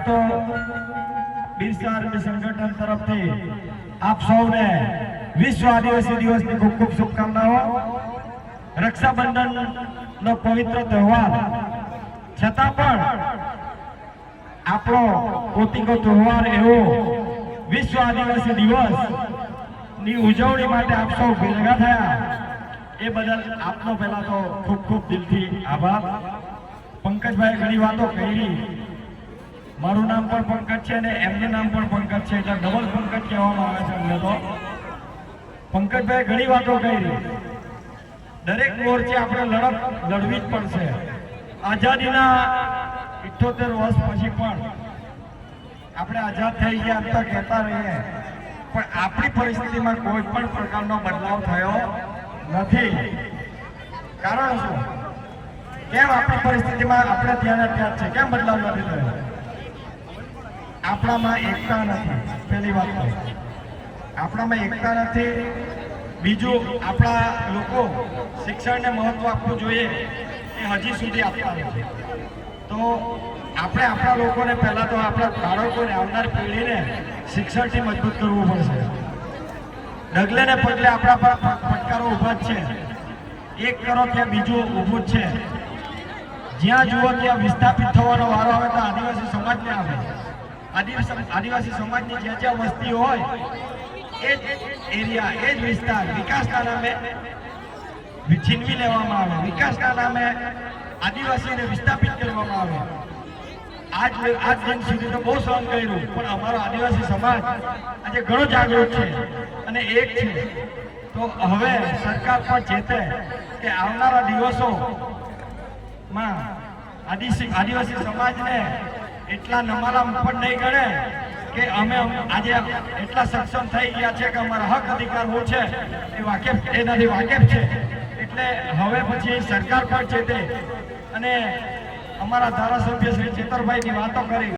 તો બિરસા આર્મી સંગઠન તરફથી આપ સૌને વિશ્વ આદિવાસી દિવસની ખૂબ ખૂબ શુભકામનાઓ। રક્ષાબંધનનો પવિત્ર તહેવાર છતાં પણ આપણો પોતીકો તહેવાર એવો વિશ્વ આદિવાસી દિવસની ઉજવણી માટે આપ સૌ ભેગા થયા એ બદલ આપનો પહેલા તો ખૂબ ખૂબ દિલથી આભાર। પંકજભાઈ ઘણી વાતો કરી, મારું નામ પણ પંકજ છે અને એમનું નામ પણ પંકજ છે, એટલે ડબલ પંકજ કહેવામાં આવે છે અમને તો। પંકજભાઈ ઘણી વાતો કરી, દરેક મોરચે આપણે લડવી જ પડશે। આઝાદીના 78 વર્ષ પછી પણ આપણે આઝાદ થઈ ગયા તો કહેતા રહીએ, પણ આપણી પરિસ્થિતિમાં કોઈ પણ પ્રકારનો બદલાવ થયો નથી। કારણ શું? કેમ આપણી પરિસ્થિતિમાં આપણે ત્યાં ત્યાં છે, કેમ બદલાવ નથી થયો? આપણામાં એકતા નથી, પહેલી વાત તો આપણામાં એકતા નથી। બીજું, આપણા લોકો શિક્ષણને મહત્વ આપવું જોઈએ એ હજી સુધી આપતા નથી। તો આપણે આપણા લોકોને પહેલા તો આપણા બાળકોને, આવનાર પેઢીને શિક્ષણથી મજબૂત કરવું પડશે। ડગલે ને પગલે આપણા પર પડકારો ઊભા જ છે, એક કરો ત્યાં બીજું ઊભું જ છે। જ્યાં જુઓ ત્યાં વિસ્થાપિત થવાનો વારો આવે તો આદિવાસી સમાજને આવે। આદિવાસી સમાજની જ્યાં વસ્તી હોય એ જ એરિયા, એ જ વિસ્તાર વિકાસના નામે છીનવી લેવામાં આવે, વિકાસના નામે આદિવાસીને વિસ્થાપિત કરવામાં આવે। આજ દિન સુધી તો બહુ સહન કર્યું, પણ અમારો આદિવાસી સમાજ આજે ઘણો જાગૃત છે અને એક છે। તો હવે સરકાર પણ ચેતે કે આવનારા દિવસોમાં આદિવાસી સમાજને એટલા નમાલા પણ નહીં ગણે કે અમે આજે એટલા સક્ષમ થઈ ગયા છે કે અમારા હક અધિકાર શું છે એનાથી વાકેફ છે। એટલે હવે પછી સરકાર પણ ચેતે અને અમારા ધારાસભ્ય શ્રી ચેતરભાઈની વાતો કરી।